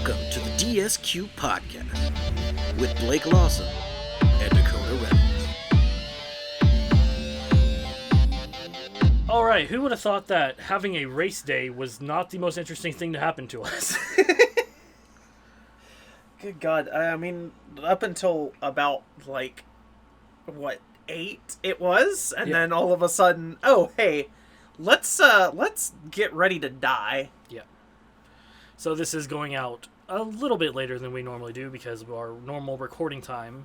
Welcome to the DSQ podcast with Blake Lawson and Dakota Reynolds. All right, who would have thought that having a race day was not the most interesting thing to happen to us? Good God. I mean, up until about, 8 it was? And then all of a sudden, oh, hey, let's get ready to die. Yeah. So this is going out a little bit later than we normally do because our normal recording time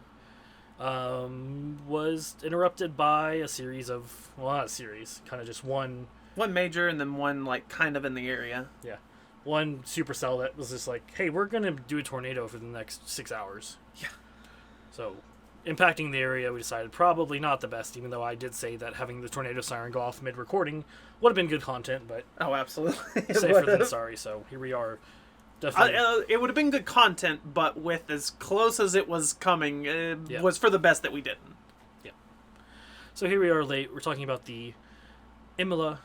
was interrupted by a series of, well, not a series, kind of just one. One major and then one, kind of in the area. Yeah. One supercell that was just like, hey, we're going to do a tornado for the next 6 hours. Yeah. So, impacting the area, we decided probably not the best, even though I did say that having the tornado siren go off mid-recording would have been good content, but... Oh, absolutely. Safer than sorry, so here we are. Definitely. It would have been good content, but with as close as it was coming, it was for the best that we didn't. Yeah. So here we are late. We're talking about the iMEHla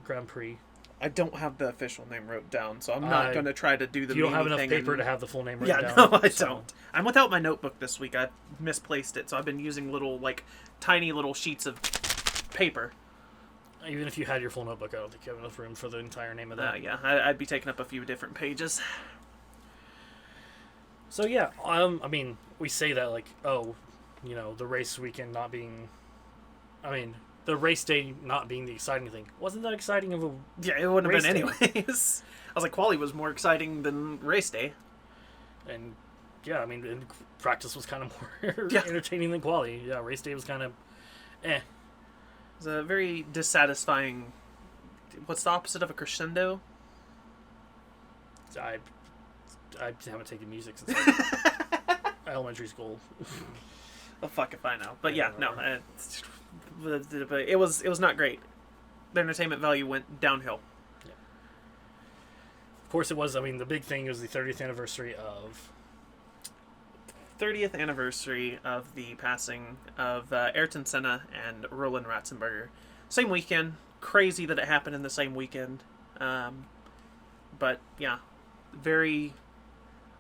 Grand Prix. I don't have the official name wrote down, so I'm not going to try to do the You don't have enough thing paper to have the full name written down. Yeah, no, I don't. I'm without my notebook this week. I misplaced it, so I've been using little, tiny little sheets of paper. Even if you had your full notebook, I don't think you have enough room for the entire name of that. Yeah, I'd be taking up a few different pages. So yeah, I mean, we say that the race weekend not being, the race day not being the exciting thing. Wasn't that exciting of a Yeah, it wouldn't have been day. anyways. I was like, quali was more exciting than race day. And yeah, and practice was kind of more Yeah. entertaining than quali. Yeah, race day was kind of, It was a very dissatisfying. What's the opposite of a crescendo? I haven't taken music since elementary school. Oh, fuck if I know. But yeah, no. It was not great. The entertainment value went downhill. Yeah. Of course it was. The big thing was the 30th anniversary of... 30th anniversary of the passing of Ayrton Senna and Roland Ratzenberger. Same weekend. Crazy that it happened in the same weekend. But yeah, very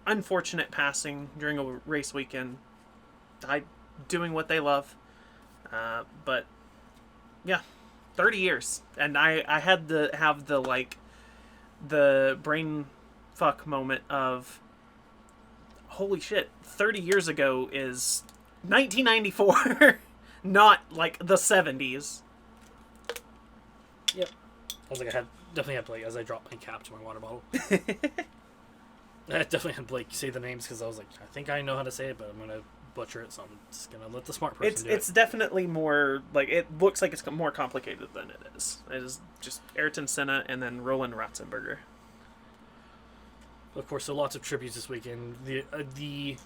unfortunate passing during a race weekend. Died doing what they love. But yeah, 30 years. And I had to have the brain fuck moment of, holy shit, 30 years ago is 1994, not the 70s. Yep. I was like, definitely had Blake as I dropped my cap to my water bottle. I definitely had Blake say the names because I was like, I think I know how to say it, but I'm going to butcher it, so I'm just going to let the smart person do it. It's definitely more, it looks like it's more complicated than it is. It is just Ayrton Senna and then Roland Ratzenberger. Of course, so lots of tributes this weekend. The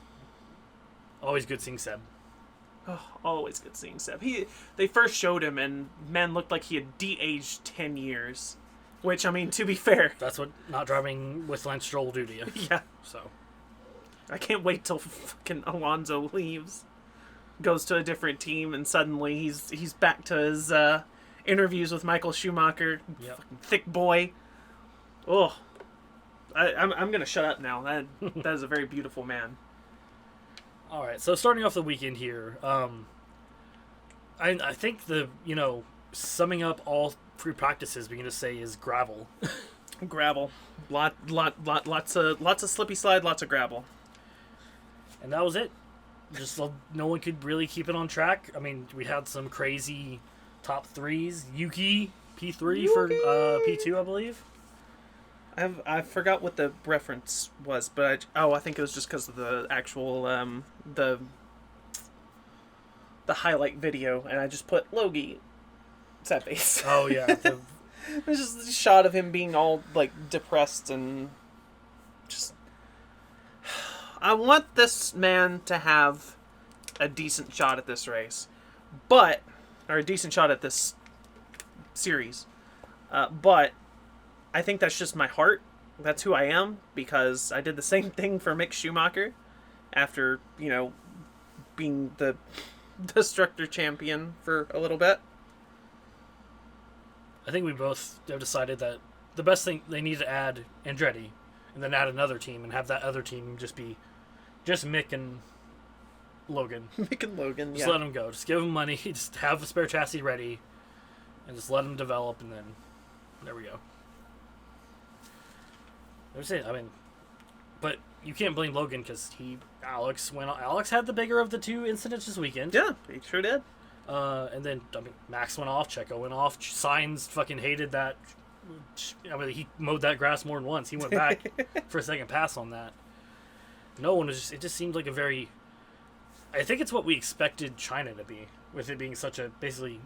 always good seeing Seb. Oh, always good seeing Seb. They first showed him, and man looked like he had de-aged 10 years. Which, to be fair... That's what not driving with Lance Stroll will do to you. Yeah. So. I can't wait till fucking Alonso leaves. Goes to a different team, and suddenly he's back to his interviews with Michael Schumacher. Yep. Fucking thick boy. Oh. I'm going to shut up now. That is a very beautiful man. All right, so starting off the weekend here, I think summing up all three practices we're going to say is gravel. Gravel. Lots of slippy slide, lots of gravel. And that was it. Just no one could really keep it on track. We had some crazy top threes. Yuki, P3 for P2, I believe. I forgot what the reference was, but I think it was just because of the actual the highlight video, and I just put Logie sad face. Oh yeah, There's just a shot of him being all depressed and just. I want this man to have a decent shot at this race, or a decent shot at this series, but. I think that's just my heart. That's who I am, because I did the same thing for Mick Schumacher after, being the destructor champion for a little bit. I think we both have decided that the best thing they need to add Andretti and then add another team and have that other team just be just Mick and Logan. Mick and Logan, Just let them go. Just give them money. Just have a spare chassis ready, and just let them develop, and then there we go. That's it. I mean, but you can't blame Logan because Alex had the bigger of the two incidents this weekend. Yeah, he sure did. And then Max went off, Checo went off. Sainz fucking hated that. I mean, he mowed that grass more than once. He went back for a second pass on that. No one was. It just seemed like a very. I think it's what we expected China to be, with it being such a basically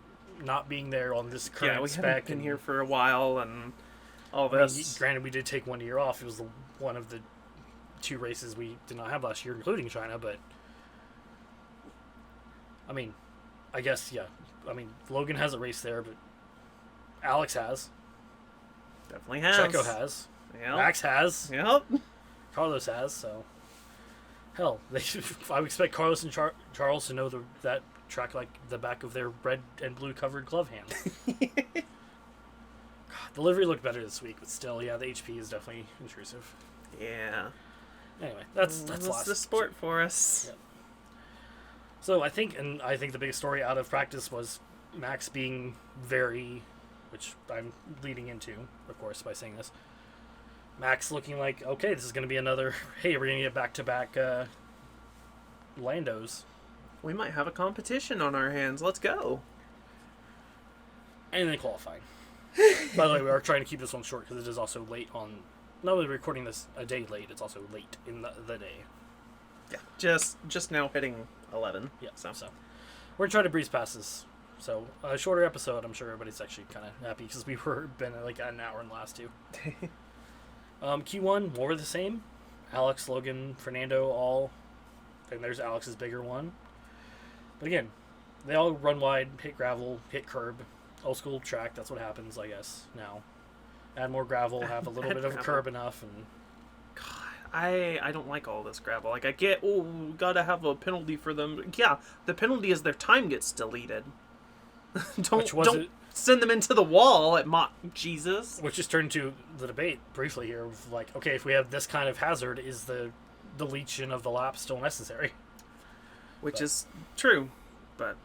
not being there on this current spec. Haven't been here for a while and all this. I mean, granted, we did take 1 year off. It was one of the 2 races we did not have last year, including China. But I mean, I guess I mean, Logan hasn't raced there, but Alex has. Definitely has. Checo has. Yep. Max has. Yep. Carlos has. So, hell, I would expect Carlos and Charles to know that track like the back of their red and blue covered glove hand. The livery looked better this week, but still, the HP is definitely intrusive. Yeah. Anyway, that's the sport for us. Yep. So I think the biggest story out of practice was Max being very, which I'm leading into, of course, by saying this. Max looking like, okay, this is going to be another, hey, we're going to get back-to-back Landos. We might have a competition on our hands. Let's go. And then qualifying. By the way, we are trying to keep this one short because it is also late on... Not only recording this a day late, it's also late in the day. Yeah. Just now hitting 11. Yeah, so we're trying to breeze past this. So a shorter episode, I'm sure everybody's actually kind of happy because we were been like an hour in the last 2. Q1, more of the same. Alex, Logan, Fernando, all. And there's Alex's bigger one. But again, they all run wide, hit gravel, hit curb. Old school track, that's what happens, I guess, now. Add more gravel, have a little bit of a curb enough, and... God, I don't like all this gravel. Like, I get, we gotta have a penalty for them. Yeah, the penalty is their time gets deleted. don't send them into the wall at Jesus. Which just turned to the debate briefly here of like, okay, if we have this kind of hazard, is the deletion of the lap still necessary? Which is true, but...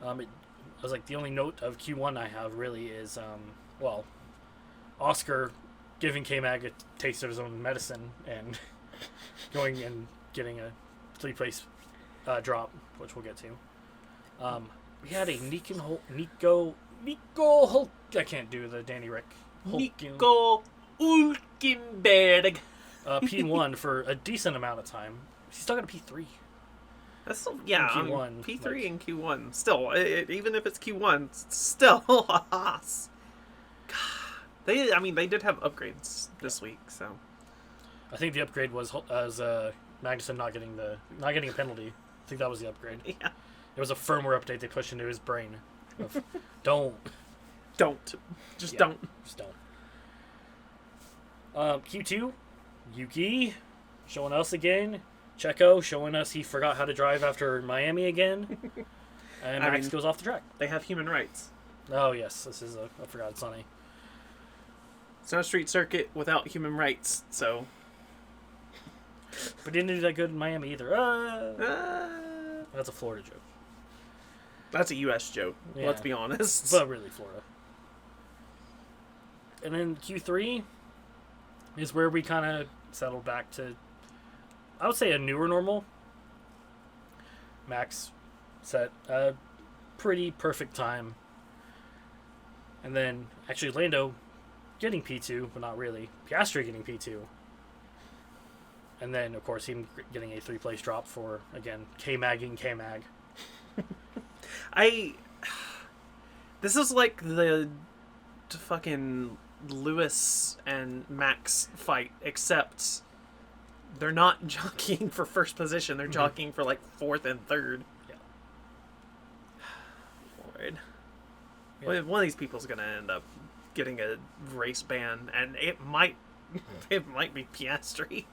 I was like, the only note of Q1 I have really is, Oscar giving K-Mag a taste of his own medicine and going and getting a 3-place drop, which we'll get to. We had a Nico Hulk. I can't do the Danny Rick. Nico Hulkenberg. P1 for a decent amount of time. He's still got a P3. That's still, yeah, Q1, P3 and Q1. Still, even if it's Q1, it's still a Haas. They did have upgrades this week, so. I think the upgrade was Magnussen not getting a penalty. I think that was the upgrade. Yeah. It was a firmware update they pushed into his brain. Of, don't. Just don't. Q2, Yuki showing us again. Checo showing us he forgot how to drive after Miami again. And Max goes off the track. They have human rights. Oh, yes. This is I forgot it's Sunny. It's not a street circuit without human rights, so... But didn't do that good in Miami either. That's a Florida joke. That's a U.S. joke, yeah. Let's be honest. But really Florida. And then Q3 is where we kind of settled back to, I would say, a newer normal. Max set a pretty perfect time. And then, actually, Lando getting P2, but not really. Piastri getting P2. And then, of course, him getting a 3-place drop for, again, K-Magging K-Mag. This is like the fucking Lewis and Max fight, except they're not jockeying for first position. They're jockeying for, like, 4th and 3rd. Yeah. Lord. Yeah. One of these people's going to end up getting a race ban, and it might be Piastri.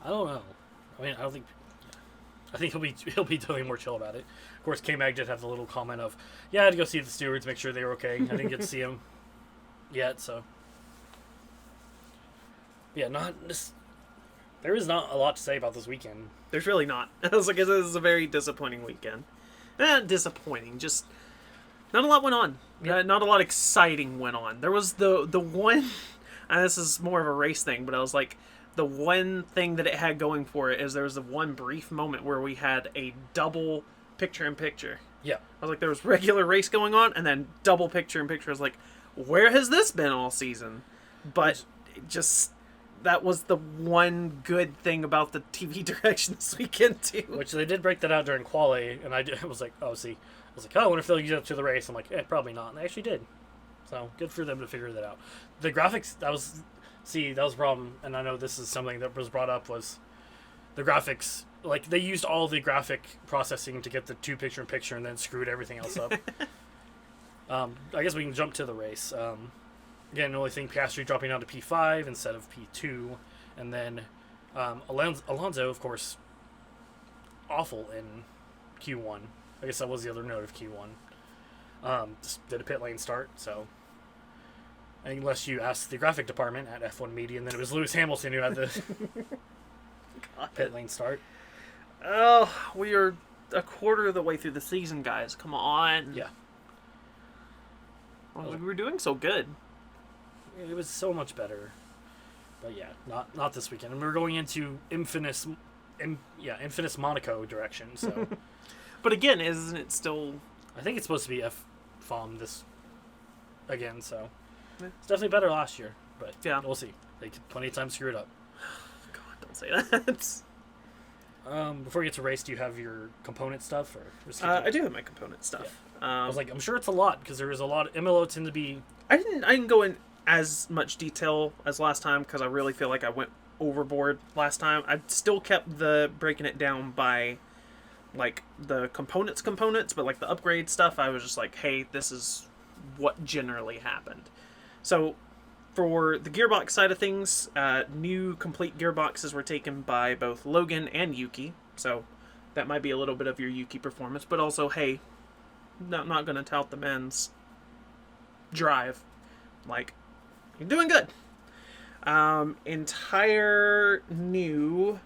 I don't know. I mean, I think he'll be totally more chill about it. Of course, K-Mag did have the little comment of, yeah, I had to go see the stewards, make sure they were okay. I didn't get to see him. yet, so yeah, there is not a lot to say about this weekend. There's really not. I was like, this is a very disappointing weekend. Disappointing. Just not a lot went on. Not a lot exciting went on. There was the one, and this is more of a race thing, but I was like, the one thing that it had going for it is there was the one brief moment where we had a double picture-in-picture. Yeah. I was like, there was regular race going on, and then double picture-in-picture. I was like, where has this been all season? But just, that was the one good thing about the TV direction this weekend, too. Which they did break that out during quali, and I was like, I wonder if they'll use it to the race. I'm like, probably not. And they actually did. So, good for them to figure that out. The graphics, that was a problem, and I know this is something that was brought up, was the graphics. Like, they used all the graphic processing to get the 2 picture-in-picture and then screwed everything else up. I guess we can jump to the race. Again, the only thing, Piastri dropping down to P5 instead of P2. And then Alonso, of course, awful in Q1. I guess that was the other note of Q1. Just did a pit lane start, so... Unless you ask the graphic department at F1 Media, and then it was Lewis Hamilton who had the pit lane start. Oh, we are a quarter of the way through the season, guys. Come on. Yeah. Well, we were doing so good. It was so much better. But yeah, not this weekend. And we're going into infamous Monaco direction, so... But again, isn't it still... I think it's supposed to be FOM this... again, so... It's definitely better last year, but yeah, we'll see. They could plenty of times screw it up. God, don't say that. Before you get to race, do you have your component stuff? I do have my component stuff. Yeah. I was like, I'm sure it's a lot, because there is a lot. iMEHla tend to be... I didn't go in as much detail as last time, because I really feel like I went overboard last time. I still kept the breaking it down by, like, the components, but, like, the upgrade stuff, I was just like, hey, this is what generally happened. So, for the gearbox side of things, new complete gearboxes were taken by both Logan and Yuki. So, that might be a little bit of your Yuki performance. But also, hey, not going to tout the men's drive. Like, you're doing good. Entire new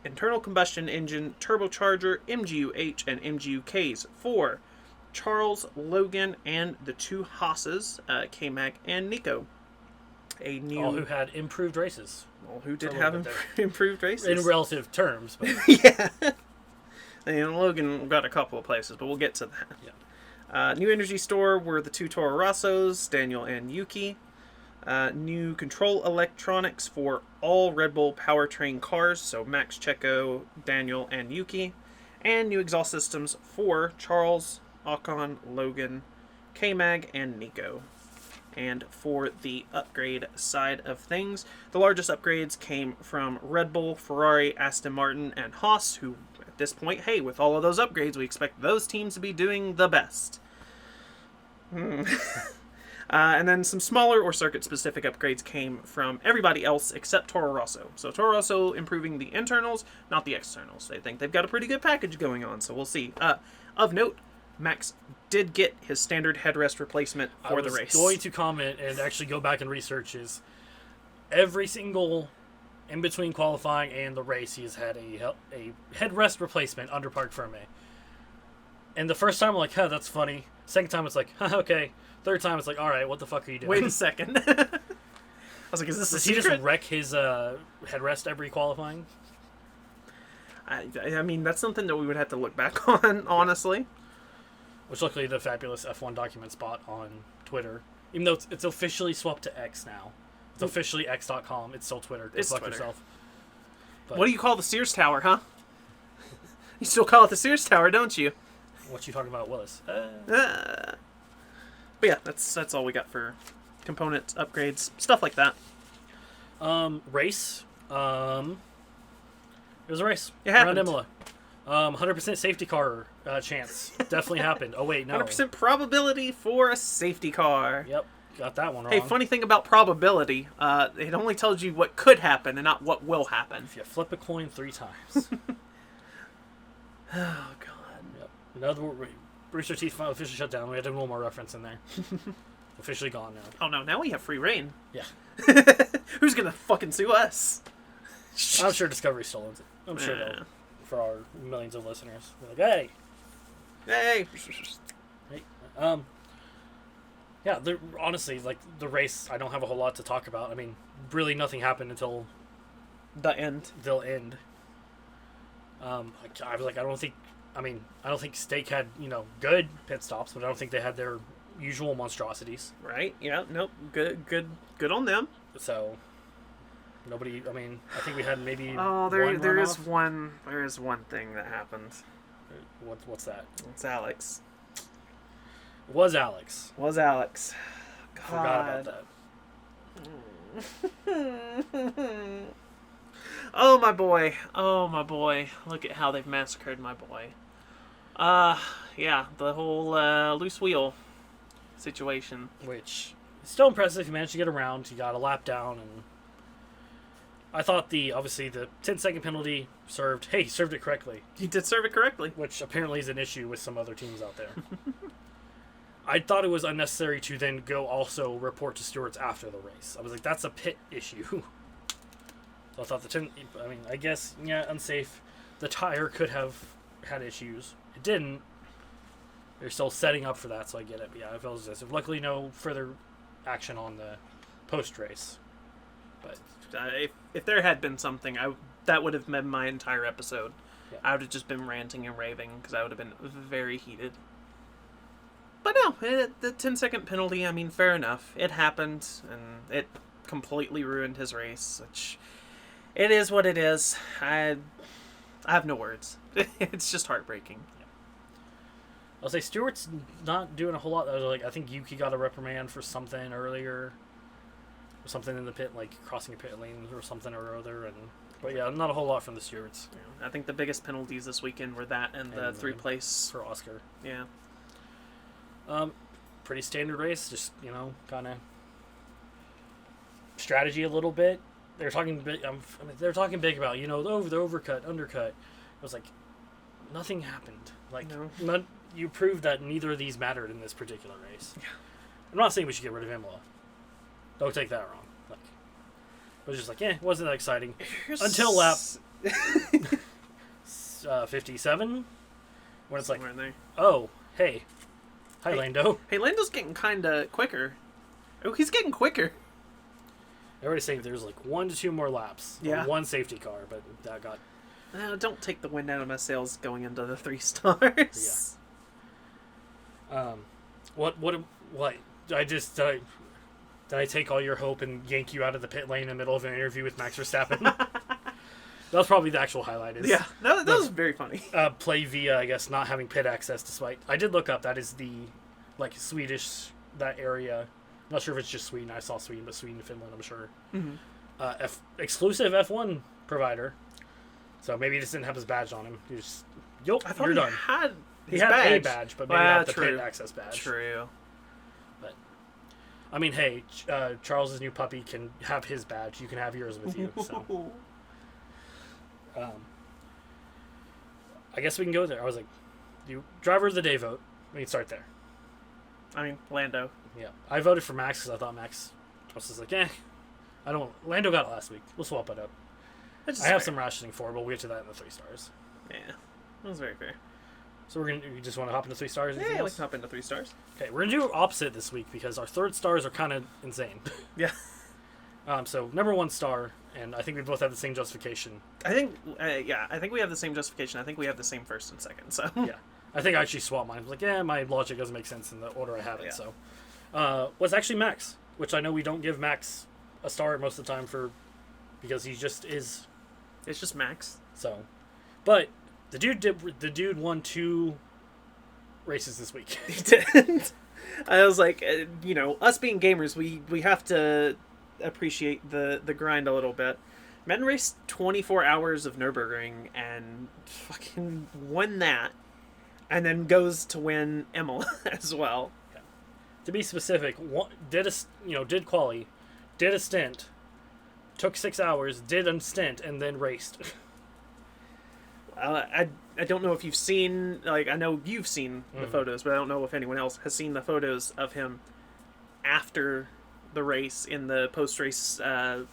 internal combustion engine turbocharger MGU-H and MGU-Ks for Charles, Logan, and the 2 Haas's, K-Mag and Nico. All who had improved races. All who did have improved races. In relative terms. But... yeah. And Logan got a couple of places, but we'll get to that. Yeah. New Energy Store were the 2 Toro Rossos, Daniel and Yuki. New control electronics for all Red Bull powertrain cars, so Max Checo, Daniel, and Yuki. And new exhaust systems for Charles, Ocon, Logan, K-Mag, and Nico. And for the upgrade side of things, the largest upgrades came from Red Bull, Ferrari, Aston Martin, and Haas, who at this point, hey, with all of those upgrades, we expect those teams to be doing the best. And then some smaller or circuit-specific upgrades came from everybody else except Toro Rosso. So Toro Rosso improving the internals, not the externals. They think they've got a pretty good package going on, so we'll see. Of note, Max did get his standard headrest replacement for the race. I was going to comment and actually go back and research is every single in between qualifying and the race, he has had a headrest replacement under Parc Ferme. And the first time I'm like, huh, that's funny. Second time it's like, huh, okay. Third time it's like, all right, what the fuck are you doing? Wait a second. I was like, is this a secret? Does he just wreck his headrest every qualifying? I mean, that's something that we would have to look back on, honestly. Which luckily the fabulous F1 document spot on Twitter, even though it's officially swapped to X now. It's officially x.com. It's still Twitter. Go fuck yourself. But what do you call the Sears Tower, huh? You still call it the Sears Tower, don't you? What you talking about, Willis? But yeah, that's all we got for components, upgrades, stuff like that. Race. It was a race. It happened. Around iMEHla. 100% safety car chance. Definitely happened. Oh, wait, no. 100% probability for a safety car. Yep. Got that one wrong. Hey, funny thing about probability, it only tells you what could happen and not what will happen. If you flip a coin 3 times. Oh, God. Yep. Another Rooster Teeth officially shut down. We had to have one more reference in there. Officially gone now. Oh no, now we have free reign. Yeah. Who's gonna fucking sue us? I'm sure Discovery still owns it. I'm sure they'll, for our millions of listeners. We're like, Hey. Yeah, honestly, like, the race, I don't have a whole lot to talk about. I mean, really nothing happened until The end. they'll end. I was like, I don't think Steak had, good pit stops, but I don't think they had their usual monstrosities. Right? Yeah. Nope. Good on them. So, nobody, I think we had maybe Oh, there is runoff. there is one thing that happened. What's that? It's Alex. It was Alex. God. Forgot about that. Oh my boy. Look at how they've massacred my boy. Yeah, the whole loose wheel situation. Which is still impressive. He managed to get around. He got a lap down, and I thought obviously the 10-second penalty served. Hey, he served it correctly. He did serve it correctly. Which apparently is an issue with some other teams out there. I thought it was unnecessary to then go also report to stewards after the race. I was like, that's a pit issue. So I thought I guess, yeah, unsafe. The tire could have had issues. It didn't. They're still setting up for that, so I get it. But yeah, I felt as if luckily no further action on the post-race. But if there had been something, that would have been my entire episode. Yeah. I would have just been ranting and raving because I would have been very heated. But no, the 10-second penalty, fair enough. It happened, and it completely ruined his race, which it is what it is. I have no words. It's just heartbreaking. yeah. I'll say Stewart's not doing a whole lot. I think Yuki got a reprimand for something earlier. Or something in the pit, like crossing a pit lane or something or other. But yeah, not a whole lot from the stewards. I think the biggest penalties this weekend were that and the 3-place for Oscar. Yeah. Pretty standard race, just kind of strategy a little bit. They're talking big. They're talking big about the overcut, undercut. It was like nothing happened. Like you proved that neither of these mattered in this particular race. Yeah. I'm not saying we should get rid of iMEHla. Don't take that wrong. Like, it was just like, it wasn't that exciting until lap 57, when it's like, oh, hey. Hi, Lando. Hey, Lando's getting kind of quicker. Oh, he's getting quicker. Everybody's saying there's like 1 to 2 more laps. Yeah. One safety car, but that got... Don't take the wind out of my sails going into the 3 stars. Yeah. What? Did I take all your hope and yank you out of the pit lane in the middle of an interview with Max Verstappen? That was probably the actual highlight. Yeah, that was very funny. Play via, I guess, not having pit access despite... I did look up, that is the, Swedish, that area. I'm not sure if it's just Sweden. I saw Sweden, but Sweden, Finland, I'm sure. Mm-hmm. Exclusive F1 provider. So maybe he just didn't have his badge on him. He just, I thought you're done. He had badge. a badge, but maybe not the pit access badge. True. But, hey, Charles's new puppy can have his badge. You can have yours with you, so... I guess we can go there. I was like, driver of the day vote. We can start there. Lando. Yeah. I voted for Max because I thought Max... I was just like, I don't... Lando got it last week. We'll swap it up. I have some rationing for it, but we'll get to that in the 3 stars. Yeah. That was very fair. So you just want to hop into 3 stars? Yeah, let's hop into 3 stars. Okay, we're going to do opposite this week because our 3rd stars are kind of insane. Yeah. So, number 1 star, and I think we both have the same justification. I think we have the same justification. I think we have the same first and second, so... Yeah. I think I actually swapped mine. I was like, my logic doesn't make sense in the order I have it, so... was actually Max, which I know we don't give Max a star most of the time because he just is... It's just Max. So... But, the dude won 2 races this week. He did. I was like, us being gamers, we have to... appreciate the grind a little bit. Men raced 24 hours of Nürburgring and fucking won that, and then goes to win iMEHla as well. Yeah. To be specific, did quali, did a stint, took 6 hours, did a stint, and then raced. I don't know if you've seen, I know you've seen the photos, but I don't know if anyone else has seen the photos of him after the race in the post-race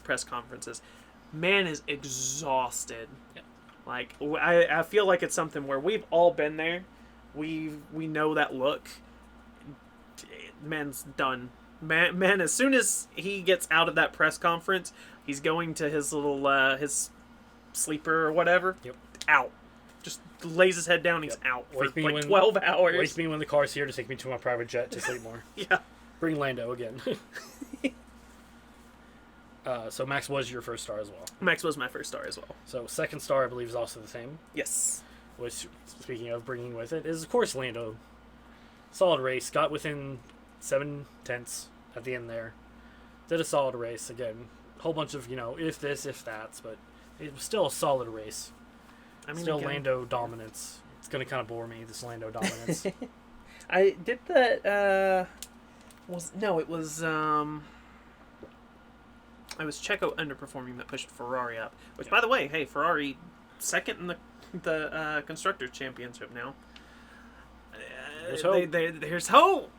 press conferences. Man is exhausted. Yep. Like, I feel like it's something where we've all been there. We know that look. Man's done. Man, as soon as he gets out of that press conference, he's going to his little his sleeper or whatever. Yep. Out. Just lays his head down. He's out for Wake me like when- 12 hours. Wake me when the car's here to take me to my private jet to sleep more. Yeah. Bring Lando again. So Max was your first star as well. Max was my first star as well. So second star, I believe, is also the same. Yes. Which, speaking of bringing with it, is of course Lando. Solid race. Got within 7/10 at the end there. Did a solid race. Again, a whole bunch of, if this, if that's, but it was still a solid race. I mean, Still again, Lando dominance. It's going to kind of bore me, this Lando dominance. I did that. It was Checo underperforming that pushed Ferrari up. Which, by the way, hey, Ferrari second in the constructors championship now. There's hope. There's hope.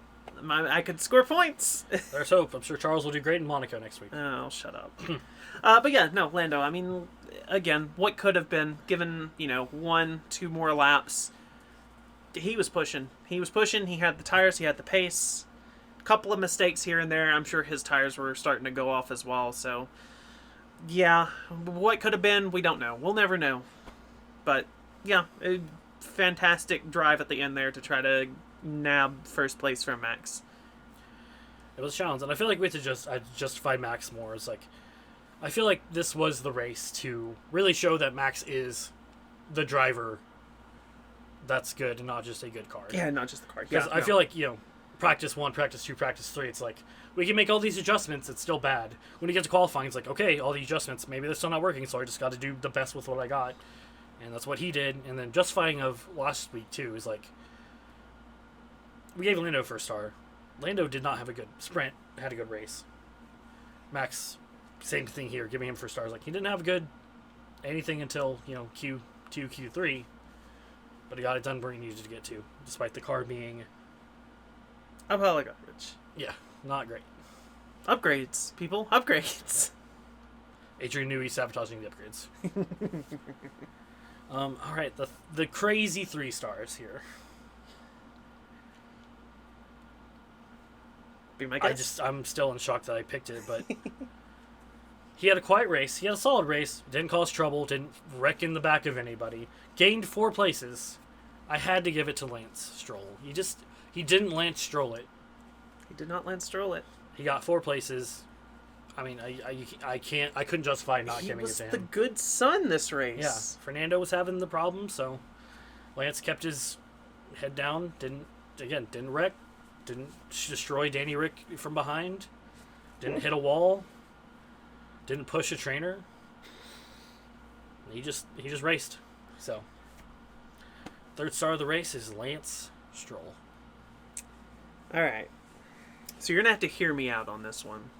I could score points. There's hope. I'm sure Charles will do great in Monaco next week. Oh, shut up. But yeah, no, Lando. I mean, again, what could have been given, 1-2 more laps. He was pushing. He had the tires. He had the pace. Couple of mistakes here and there. I'm sure his tires were starting to go off as well. So, yeah, what could have been, we don't know. We'll never know. But, yeah, a fantastic drive at the end there to try to nab first place from Max. It was a challenge, and I feel like we have to justify Max more. It's like, I feel like this was the race to really show that Max is the driver that's good and not just a good car. Yeah, not just the car. Because Yeah, I feel like, practice 1, practice 2, practice 3, it's like, we can make all these adjustments, it's still bad. When you get to qualifying, it's like, okay, all the adjustments, maybe they're still not working, so I just got to do the best with what I got. And that's what he did. And then justifying of last week, too, is like, we gave Lando first star. Lando did not have a good sprint, had a good race. Max, same thing here, giving him first stars. Like, he didn't have a good anything until, Q2, Q3, but he got it done where he needed to get to, despite the car being... Uphill garbage. Yeah, not great. Upgrades, people. Upgrades. Adrian Newey sabotaging the upgrades. All right, the crazy 3 stars here. Be my guess. I'm still in shock that I picked it, but he had a quiet race. He had a solid race. Didn't cause trouble. Didn't wreck in the back of anybody. Gained 4 places. I had to give it to Lance Stroll. He didn't Lance Stroll it. He did not Lance Stroll it. He got 4 places. I mean, I couldn't justify not giving it to him. He was the good son this race. Yeah, Fernando was having the problem, so Lance kept his head down. Didn't wreck. Didn't destroy Danny Rick from behind. Didn't hit a wall. Didn't push a trainer. He just raced. So, third star of the race is Lance Stroll. All right. So you're gonna have to hear me out on this one,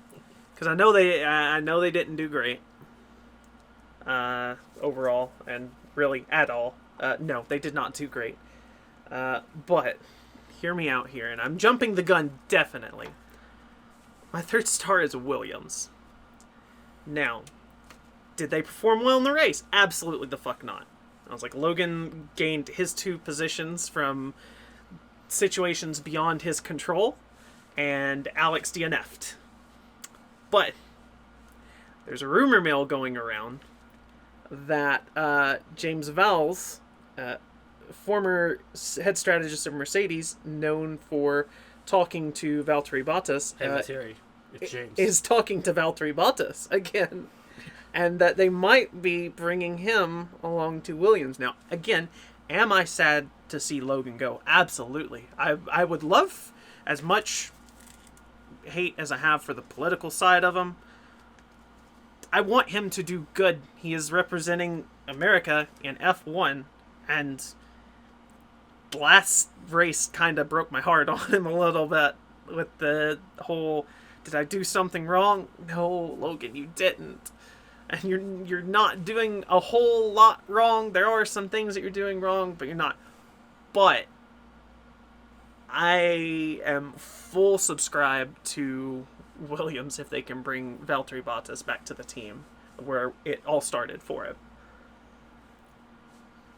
because I know they didn't do great overall, and really at all. No, they did not do great. But hear me out here, and I'm jumping the gun definitely. My third star is Williams. Now, did they perform well in the race? Absolutely the fuck not. I was like, Logan gained his 2 positions from situations beyond his control, and Alex DNF'd. But there's a rumor mill going around that James Vowles, former head strategist of Mercedes, known for talking to Valtteri Bottas, It's James. is talking to Valtteri Bottas again, and that they might be bringing him along to Williams. Now, again, am I sad to see Logan go? Absolutely. I would love, as much hate as I have for the political side of him, I want him to do good. He is representing America in F1, and last race kind of broke my heart on him a little bit with the whole, did I do something wrong? No, Logan, you didn't. And you're not doing a whole lot wrong. There are some things that you're doing wrong, but you're not. But I am full subscribe to Williams if they can bring Valtteri Bottas back to the team where it all started for him.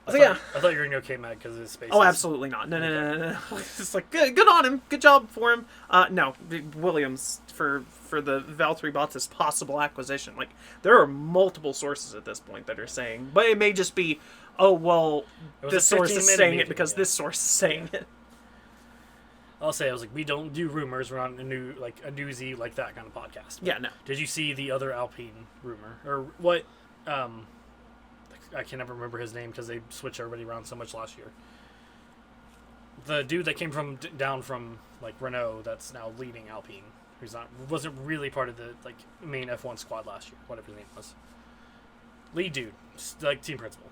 I thought you were going to go K-Mag because of his space. Oh, absolutely not. No. It's like, good on him. Good job for him. No, Williams for the Valtteri Bottas possible acquisition. Like, there are multiple sources at this point that are saying, but it may just be, oh, well, this source is saying it because this source is saying it. I'll say, I was like, we don't do rumors. We're not a newsy, like that kind of podcast. But yeah, no. Did you see the other Alpine rumor? Or what, I can never remember his name because they switched everybody around so much last year. The dude that came down from like Renault that's now leading Alpine, wasn't really part of the like main F1 squad last year, whatever his name was. Lead dude, like team principal.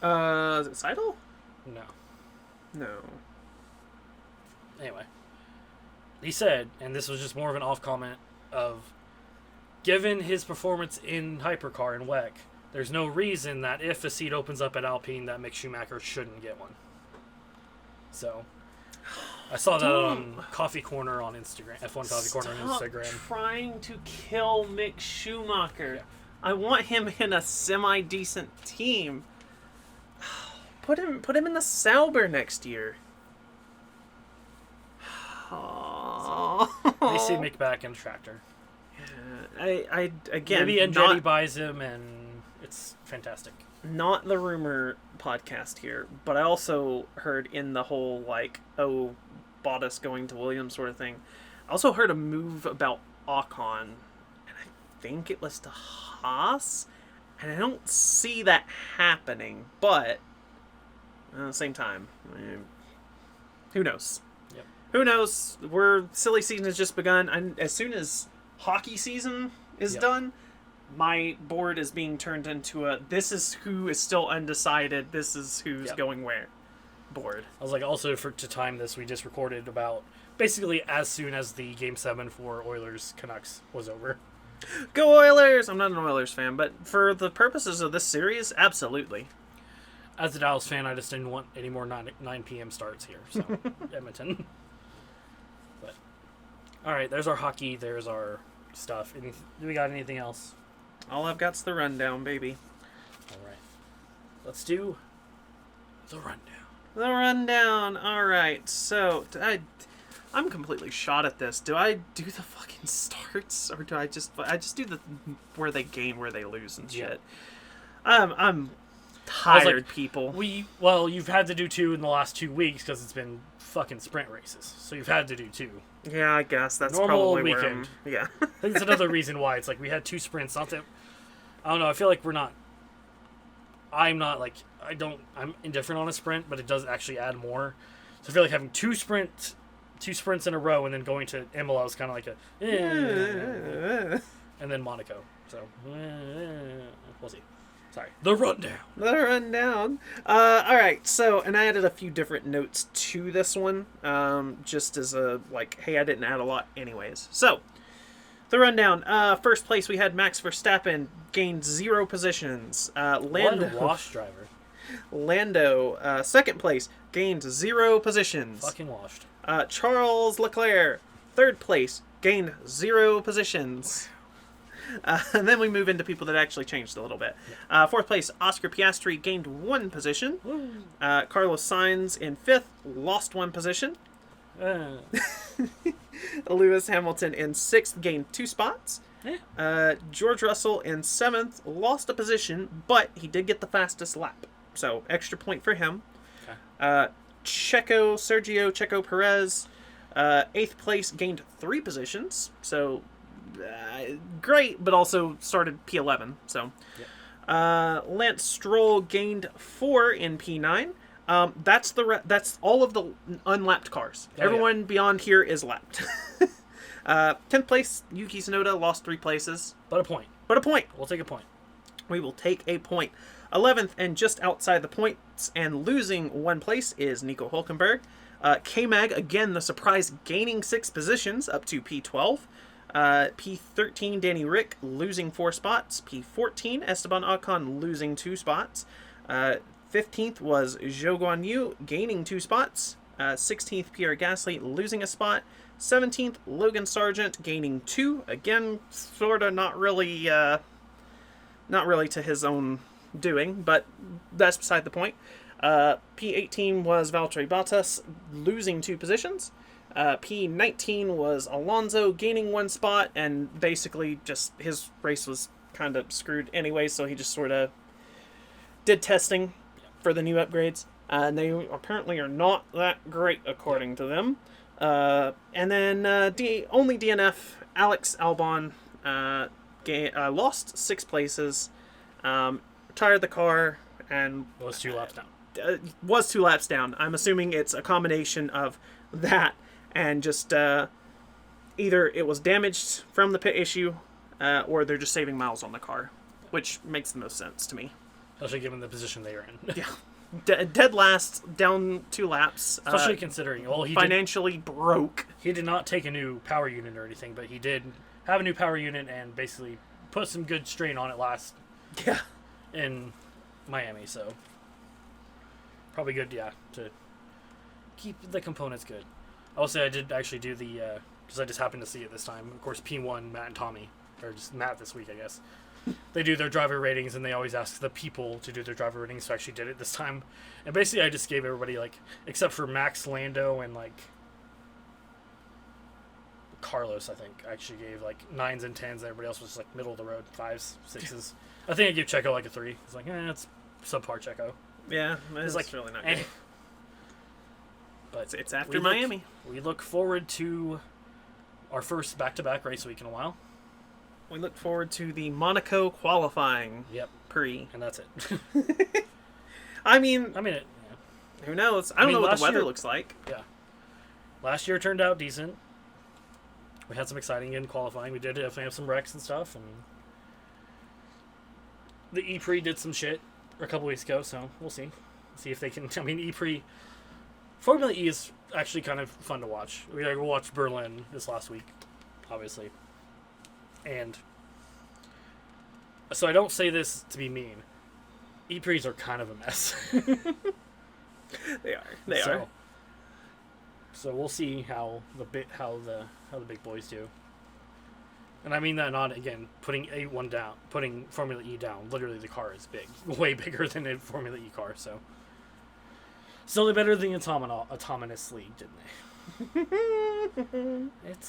Is it Seidel? No. Anyway, he said, and this was just more of an off comment of, given his performance in Hypercar and WEC, there's no reason that if a seat opens up at Alpine that Mick Schumacher shouldn't get one. So, I saw that on Coffee Corner on Instagram, F1 Coffee Corner on Instagram. Stop trying to kill Mick Schumacher. Yeah. I want him in a semi-decent team. Put him in the Sauber next year. They see Mick back in a tractor. I again, maybe Andretti buys him and it's fantastic. Not the rumor podcast here, but I also heard in the whole like, oh, Bottas going to Williams sort of thing. I also heard a move about Ocon, and I think it was to Haas, and I don't see that happening. But at the same time, who knows? Yep. Who knows? Silly season has just begun, and as soon as hockey season is done, my board is being turned into a this is who is still undecided, this is who's going where board. I was like, also to time this, we just recorded about basically as soon as the Game 7 for Oilers Canucks was over. Go Oilers! I'm not an Oilers fan, but for the purposes of this series, absolutely. As a Dallas fan, I just didn't want any more 9 p.m. starts here, so Edmonton. But alright, there's our hockey, there's our stuff. Do we got anything else? All I've got's the rundown, baby. Alright. Let's do the rundown. The rundown. Alright, so I'm completely shot at this. Do I do the fucking starts, or do I just do the where they gain, where they lose and shit? I'm tired, people. You've had to do 2 in the last 2 weeks because it's been fucking sprint races, so you've had to do 2. Yeah, I guess that's normal probably weekend. Where I'm, I think it's another reason why it's like we had 2 sprints. Not that I don't know. I feel like I'm indifferent on a sprint, but it does actually add more. So I feel like having 2 sprints in a row and then going to Imola is kind of like and then Monaco. So we'll see. Sorry. The rundown. All right. So, and I added a few different notes to this one, just as a like, hey, I didn't add a lot, anyways. So, the rundown. First place we had Max Verstappen, gained 0 positions. Lando, what a wash driver. Lando, second place, gained 0 positions. Fucking washed. Charles Leclerc, third place, gained 0 positions. And then we move into people that actually changed a little bit. Fourth place, Oscar Piastri gained 1 position. Carlos Sainz in 5th, lost 1 position. Lewis Hamilton in 6th, gained 2 spots. George Russell in 7th, lost a position, but he did get the fastest lap. So, extra point for him. Okay. Sergio Checo Perez, 8th place, gained 3 positions. So, great, but also started P11. So, Lance Stroll gained 4 in P9. That's all of the unlapped cars. Everyone beyond here is lapped. 10th place, Yuki Tsunoda lost 3 places. But a point. We'll take a point. We will take a point. 11th and just outside the points and losing 1 place is Nico Hülkenberg. K-Mag, again, the surprise, gaining 6 positions up to P12. P13, Danny Rick losing 4 spots. P14, Esteban Ocon losing 2 spots. 15th was Zhou Guanyu gaining 2 spots. 16th, Pierre Gasly losing a spot. 17th, Logan Sargent gaining 2. Again, sort of not really to his own doing, but that's beside the point. P18 was Valtteri Bottas losing 2 positions. P19 was Alonso gaining 1 spot, and basically just his race was kind of screwed anyway, so he just sort of did testing for the new upgrades. And they apparently are not that great according to them. And then only DNF, Alex Albon lost 6 places, retired the car, and was 2 laps down. Was 2 laps down. I'm assuming it's a combination of that and just either it was damaged from the pit issue, or they're just saving miles on the car, which makes the most sense to me. Especially given the position they were in. Yeah. Dead last, down 2 laps. Especially considering, well, he financially broke. He did not take a new power unit or anything, but he did have a new power unit and basically put some good strain on it last. Yeah. In Miami, so probably good, yeah, to keep the components good. I will say I did actually do the because I just happened to see it this time. Of course, P1 Matt and Tommy, or just Matt this week, I guess. They do their driver ratings, and they always ask the people to do their driver ratings, so I actually did it this time. And basically, I just gave everybody, like, except for Max, Lando, and, like, Carlos, I think, I actually gave, like, 9s and 10s, and everybody else was just, like, middle of the road, 5s, 6s. I think I gave Checo, like, a 3. It's like, it's subpar Checo. Yeah, it's like, really not good. But it's after Miami. We look forward to our first back-to-back race week in a while. We look forward to the Monaco qualifying. Yep. And that's it. I mean, who knows? I don't know what the weather looks like. Yeah. Last year turned out decent. We had some exciting in qualifying. We did definitely have some wrecks and stuff. And the E-Prix did some shit a couple weeks ago, so we'll see. See if they can. I mean, E-Prix. Formula E is actually kind of fun to watch. We watched Berlin this last week, obviously. And so I don't say this to be mean. E-Prix are kind of a mess. They are. So we'll see how the big boys do. And I mean that not again putting A1 down, putting Formula E down. Literally, the car is big, way bigger than a Formula E car. So still better than the autonomous league, didn't they?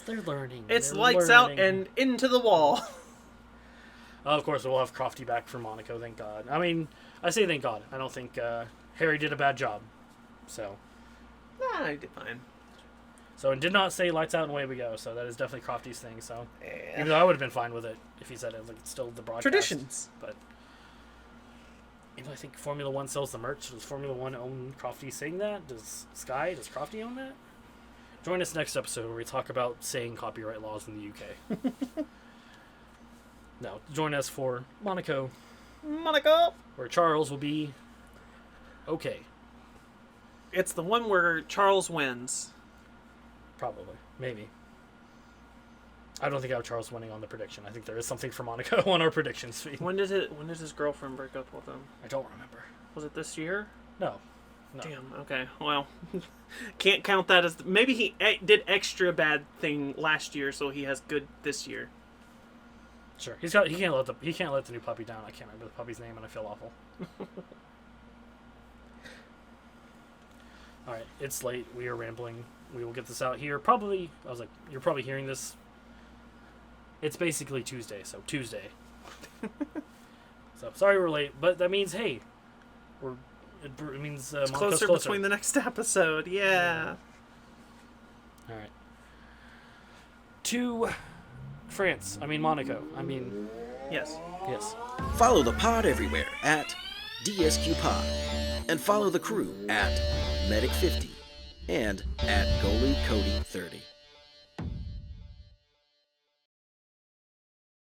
They're learning. It's lights out and into the wall. Of course, we'll have Crofty back for Monaco, thank God. I mean, I say thank God. I don't think Harry did a bad job. So. Nah, he did fine. So it did not say lights out and away we go. So that is definitely Crofty's thing. So yeah. even though I would have been fine with it if he said it, like it's still the broadcast. Traditions. But I think Formula One sells the merch. Does Formula One own Crofty saying that? Does Crofty own that? Join us next episode where we talk about saying copyright laws in the UK. No, join us for Monaco, where Charles will be okay. It's the one where Charles wins. Probably. Maybe. I don't think I have Charles winning on the prediction. I think there is something for Monaco on our predictions feed. When did his girlfriend break up with him? I don't remember. Was it this year? No. Damn, okay. Well, can't count that as... Maybe he did extra bad thing last year, so he has good this year. Sure. He can't let the new puppy down. I can't remember the puppy's name, and I feel awful. All right, it's late. We are rambling. We will get this out here. Probably, I was like, you're probably hearing this. It's basically Tuesday, so Tuesday. So sorry we're late, but that means, hey, it means it's closer between the next episode. Yeah. All right. To France. Monaco. Yes. Follow the pod everywhere at DSQ Pod. And follow the crew at Medic50 and at GoluCody30.